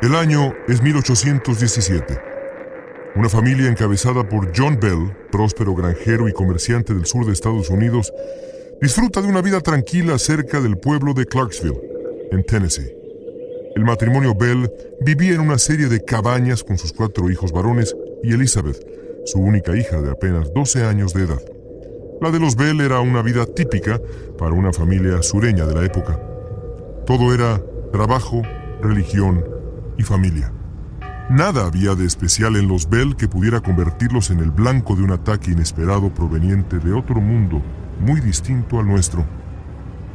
El año es 1817. Una familia encabezada por John Bell, próspero granjero y comerciante del sur de Estados Unidos, disfruta de una vida tranquila cerca del pueblo de Clarksville, en Tennessee. El matrimonio Bell vivía en una serie de cabañas con sus 4 hijos varones y Elizabeth, su única hija de apenas 12 años de edad. La de los Bell era una vida típica para una familia sureña de la época. Todo era trabajo, religión y familia. Nada había de especial en los Bell que pudiera convertirlos en el blanco de un ataque inesperado proveniente de otro mundo muy distinto al nuestro.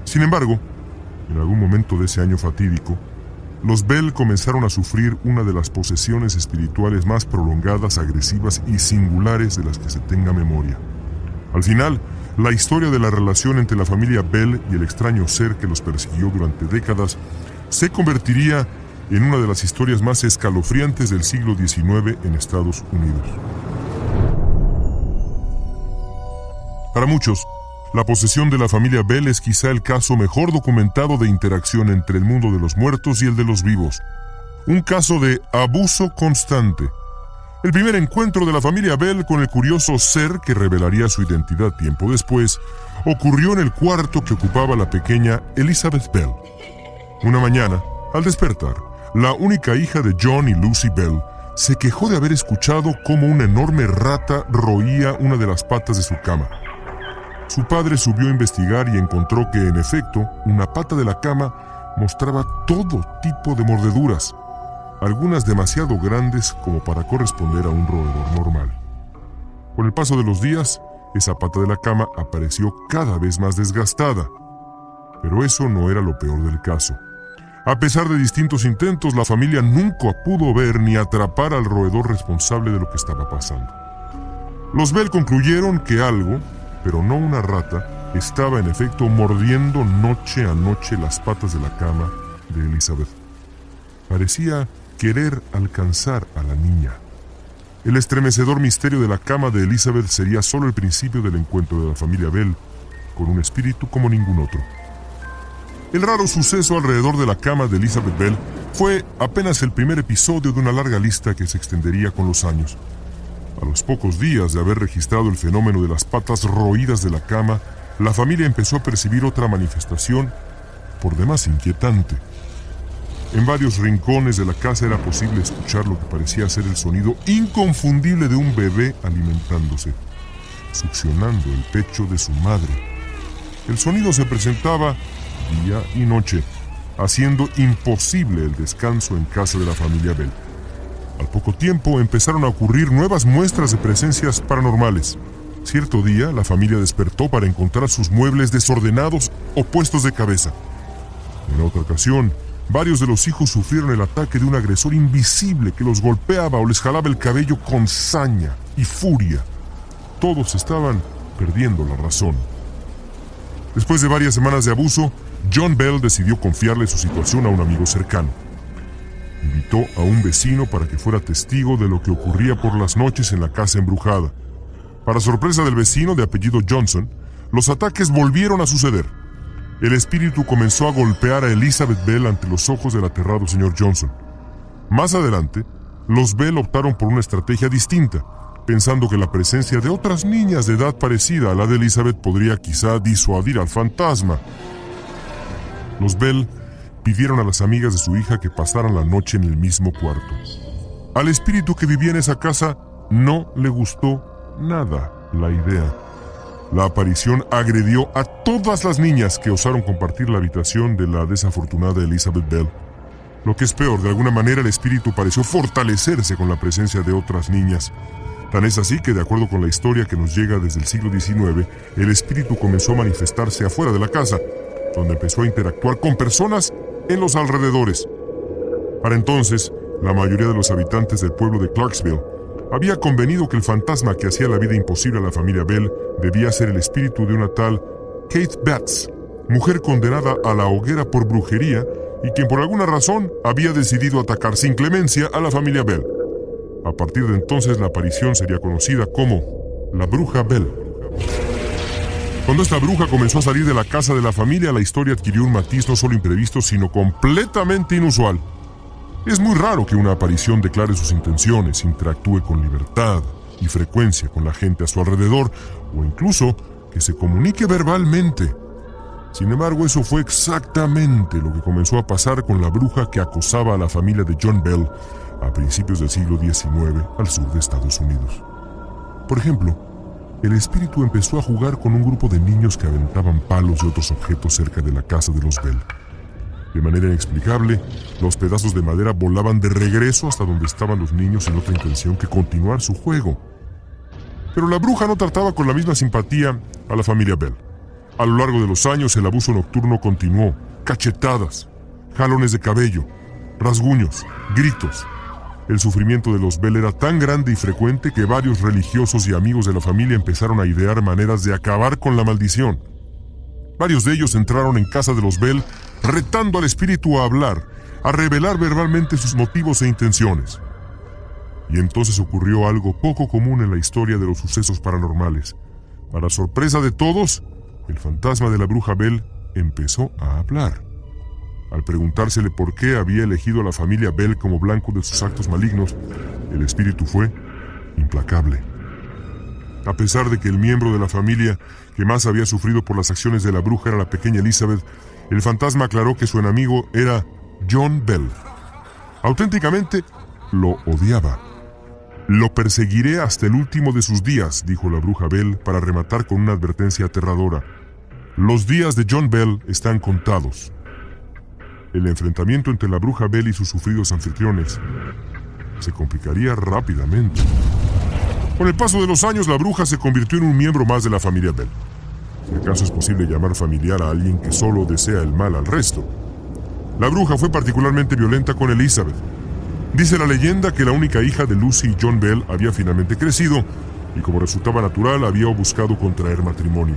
Sin embargo, en algún momento de ese año fatídico, los Bell comenzaron a sufrir una de las posesiones espirituales más prolongadas, agresivas y singulares de las que se tenga memoria. Al final, la historia de la relación entre la familia Bell y el extraño ser que los persiguió durante décadas se convertiría en una de las historias más escalofriantes del siglo XIX en Estados Unidos. Para muchos, la posesión de la familia Bell es quizá el caso mejor documentado de interacción entre el mundo de los muertos y el de los vivos. Un caso de abuso constante. El primer encuentro de la familia Bell con el curioso ser que revelaría su identidad tiempo después ocurrió en el cuarto que ocupaba la pequeña Elizabeth Bell. Una mañana, al despertar, la única hija de John y Lucy Bell se quejó de haber escuchado cómo una enorme rata roía una de las patas de su cama. Su padre subió a investigar y encontró que, en efecto, una pata de la cama mostraba todo tipo de mordeduras, algunas demasiado grandes como para corresponder a un roedor normal. Con el paso de los días, esa pata de la cama apareció cada vez más desgastada. Pero eso no era lo peor del caso. A pesar de distintos intentos, la familia nunca pudo ver ni atrapar al roedor responsable de lo que estaba pasando. Los Bell concluyeron que algo, pero no una rata, estaba en efecto mordiendo noche a noche las patas de la cama de Elizabeth. Parecía querer alcanzar a la niña. El estremecedor misterio de la cama de Elizabeth sería solo el principio del encuentro de la familia Bell con un espíritu como ningún otro. El raro suceso alrededor de la cama de Elizabeth Bell fue apenas el primer episodio de una larga lista que se extendería con los años. A los pocos días de haber registrado el fenómeno de las patas roídas de la cama, la familia empezó a percibir otra manifestación por demás inquietante. En varios rincones de la casa era posible escuchar lo que parecía ser el sonido inconfundible de un bebé alimentándose, succionando el pecho de su madre. El sonido se presentaba día y noche, haciendo imposible el descanso en casa de la familia Bell. Al poco tiempo empezaron a ocurrir nuevas muestras de presencias paranormales. Cierto día, la familia despertó para encontrar sus muebles desordenados o puestos de cabeza. En otra ocasión, varios de los hijos sufrieron el ataque de un agresor invisible que los golpeaba o les jalaba el cabello con saña y furia. Todos estaban perdiendo la razón. Después de varias semanas de abuso, John Bell decidió confiarle su situación a un amigo cercano. Invitó a un vecino para que fuera testigo de lo que ocurría por las noches en la casa embrujada. Para sorpresa del vecino, de apellido Johnson, los ataques volvieron a suceder. El espíritu comenzó a golpear a Elizabeth Bell ante los ojos del aterrado señor Johnson. Más adelante, los Bell optaron por una estrategia distinta, pensando que la presencia de otras niñas de edad parecida a la de Elizabeth podría quizá disuadir al fantasma. Los Bell pidieron a las amigas de su hija que pasaran la noche en el mismo cuarto. Al espíritu que vivía en esa casa no le gustó nada la idea. La aparición agredió a todas las niñas que osaron compartir la habitación de la desafortunada Elizabeth Bell. Lo que es peor, de alguna manera el espíritu pareció fortalecerse con la presencia de otras niñas. Tan es así que, de acuerdo con la historia que nos llega desde el siglo XIX, el espíritu comenzó a manifestarse afuera de la casa, donde empezó a interactuar con personas en los alrededores. Para entonces, la mayoría de los habitantes del pueblo de Clarksville había convenido que el fantasma que hacía la vida imposible a la familia Bell debía ser el espíritu de una tal Kate Batts, mujer condenada a la hoguera por brujería y quien por alguna razón había decidido atacar sin clemencia a la familia Bell. A partir de entonces, la aparición sería conocida como la Bruja Bell. Cuando esta bruja comenzó a salir de la casa de la familia, la historia adquirió un matiz no solo imprevisto, sino completamente inusual. Es muy raro que una aparición declare sus intenciones, interactúe con libertad y frecuencia con la gente a su alrededor, o incluso que se comunique verbalmente. Sin embargo, eso fue exactamente lo que comenzó a pasar con la bruja que acosaba a la familia de John Bell a principios del siglo XIX al sur de Estados Unidos. Por ejemplo, el espíritu empezó a jugar con un grupo de niños que aventaban palos y otros objetos cerca de la casa de los Bell. De manera inexplicable, los pedazos de madera volaban de regreso hasta donde estaban los niños sin otra intención que continuar su juego. Pero la bruja no trataba con la misma simpatía a la familia Bell. A lo largo de los años, el abuso nocturno continuó. Cachetadas, jalones de cabello, rasguños, gritos. El sufrimiento de los Bell era tan grande y frecuente que varios religiosos y amigos de la familia empezaron a idear maneras de acabar con la maldición. Varios de ellos entraron en casa de los Bell retando al espíritu a hablar, a revelar verbalmente sus motivos e intenciones. Y entonces ocurrió algo poco común en la historia de los sucesos paranormales. Para sorpresa de todos, el fantasma de la bruja Bell empezó a hablar. Al preguntársele por qué había elegido a la familia Bell como blanco de sus actos malignos, el espíritu fue implacable. A pesar de que el miembro de la familia que más había sufrido por las acciones de la bruja era la pequeña Elizabeth, el fantasma aclaró que su enemigo era John Bell. Auténticamente, lo odiaba. «Lo perseguiré hasta el último de sus días», dijo la bruja Bell para rematar con una advertencia aterradora. «Los días de John Bell están contados». El enfrentamiento entre la bruja Bell y sus sufridos anfitriones se complicaría rápidamente. Con el paso de los años, la bruja se convirtió en un miembro más de la familia Bell. Si acaso es posible llamar familiar a alguien que solo desea el mal al resto. La bruja fue particularmente violenta con Elizabeth. Dice la leyenda que la única hija de Lucy y John Bell había finalmente crecido y, como resultaba natural, había buscado contraer matrimonio.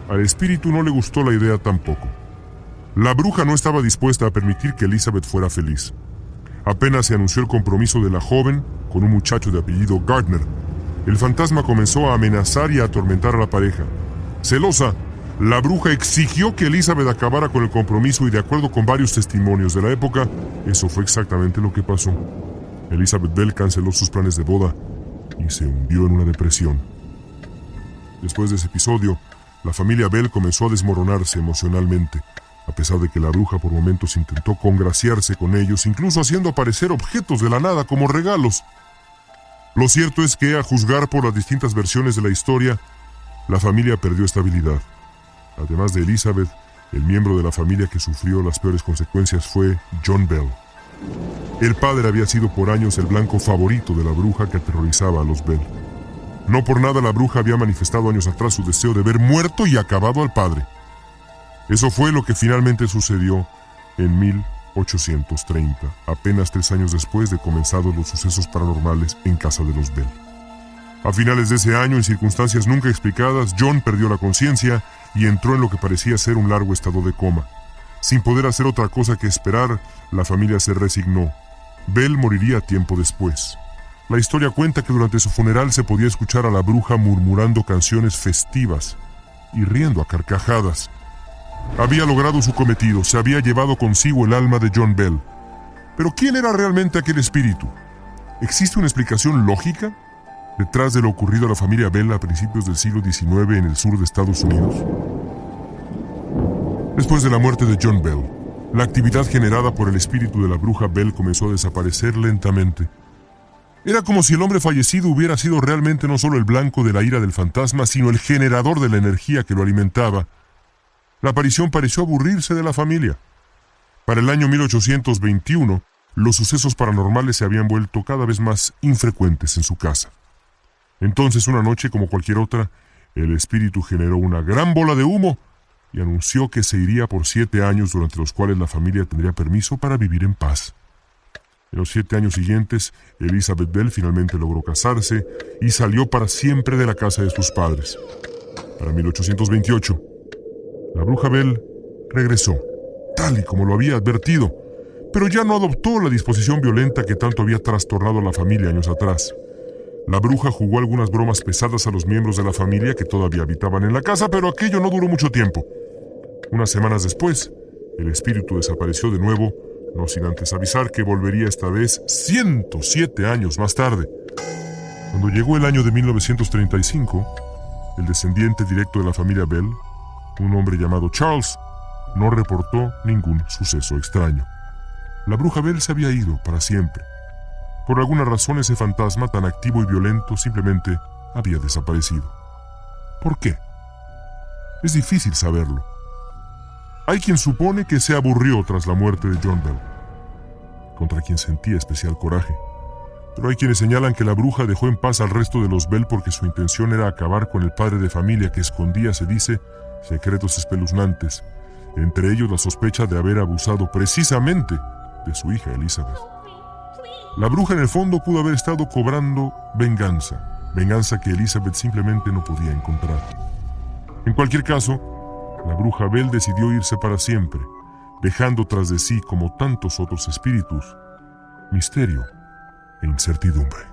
Al espíritu no le gustó la idea tampoco. La bruja no estaba dispuesta a permitir que Elizabeth fuera feliz. Apenas se anunció el compromiso de la joven con un muchacho de apellido Gardner, el fantasma comenzó a amenazar y a atormentar a la pareja. Celosa, la bruja exigió que Elizabeth acabara con el compromiso y, de acuerdo con varios testimonios de la época, eso fue exactamente lo que pasó. Elizabeth Bell canceló sus planes de boda y se hundió en una depresión. Después de ese episodio, la familia Bell comenzó a desmoronarse emocionalmente, a pesar de que la bruja por momentos intentó congraciarse con ellos, incluso haciendo aparecer objetos de la nada como regalos. Lo cierto es que, a juzgar por las distintas versiones de la historia, la familia perdió estabilidad. Además de Elizabeth, el miembro de la familia que sufrió las peores consecuencias fue John Bell. El padre había sido por años el blanco favorito de la bruja que aterrorizaba a los Bell. No por nada la bruja había manifestado años atrás su deseo de ver muerto y acabado al padre. Eso fue lo que finalmente sucedió en 1830, apenas 3 años después de comenzados los sucesos paranormales en casa de los Bell. A finales de ese año, en circunstancias nunca explicadas, John perdió la conciencia y entró en lo que parecía ser un largo estado de coma. Sin poder hacer otra cosa que esperar, la familia se resignó. Bell moriría tiempo después. La historia cuenta que durante su funeral se podía escuchar a la bruja murmurando canciones festivas y riendo a carcajadas. Había logrado su cometido, se había llevado consigo el alma de John Bell. Pero ¿quién era realmente aquel espíritu? ¿Existe una explicación lógica detrás de lo ocurrido a la familia Bell a principios del siglo XIX en el sur de Estados Unidos? Después de la muerte de John Bell, la actividad generada por el espíritu de la bruja Bell comenzó a desaparecer lentamente. Era como si el hombre fallecido hubiera sido realmente no solo el blanco de la ira del fantasma, sino el generador de la energía que lo alimentaba. La aparición pareció aburrirse de la familia. Para el año 1821, los sucesos paranormales se habían vuelto cada vez más infrecuentes en su casa. Entonces, una noche como cualquier otra, el espíritu generó una gran bola de humo y anunció que se iría por 7 años, durante los cuales la familia tendría permiso para vivir en paz. En los 7 años siguientes, Elizabeth Bell finalmente logró casarse y salió para siempre de la casa de sus padres. Para 1828, la bruja Bell regresó, tal y como lo había advertido, pero ya no adoptó la disposición violenta que tanto había trastornado a la familia años atrás. La bruja jugó algunas bromas pesadas a los miembros de la familia que todavía habitaban en la casa, pero aquello no duró mucho tiempo. Unas semanas después, el espíritu desapareció de nuevo, no sin antes avisar que volvería esta vez 107 años más tarde. Cuando llegó el año de 1935, el descendiente directo de la familia Bell, un hombre llamado Charles, no reportó ningún suceso extraño. La bruja Bell se había ido para siempre. Por alguna razón ese fantasma tan activo y violento simplemente había desaparecido. ¿Por qué? Es difícil saberlo. Hay quien supone que se aburrió tras la muerte de John Bell, contra quien sentía especial coraje. Pero hay quienes señalan que la bruja dejó en paz al resto de los Bell porque su intención era acabar con el padre de familia que escondía, se dice, secretos espeluznantes, entre ellos la sospecha de haber abusado precisamente de su hija Elizabeth. La bruja en el fondo pudo haber estado cobrando venganza que Elizabeth simplemente no podía encontrar. En cualquier caso, la bruja Bell decidió irse para siempre, dejando tras de sí, como tantos otros espíritus, misterio e incertidumbre.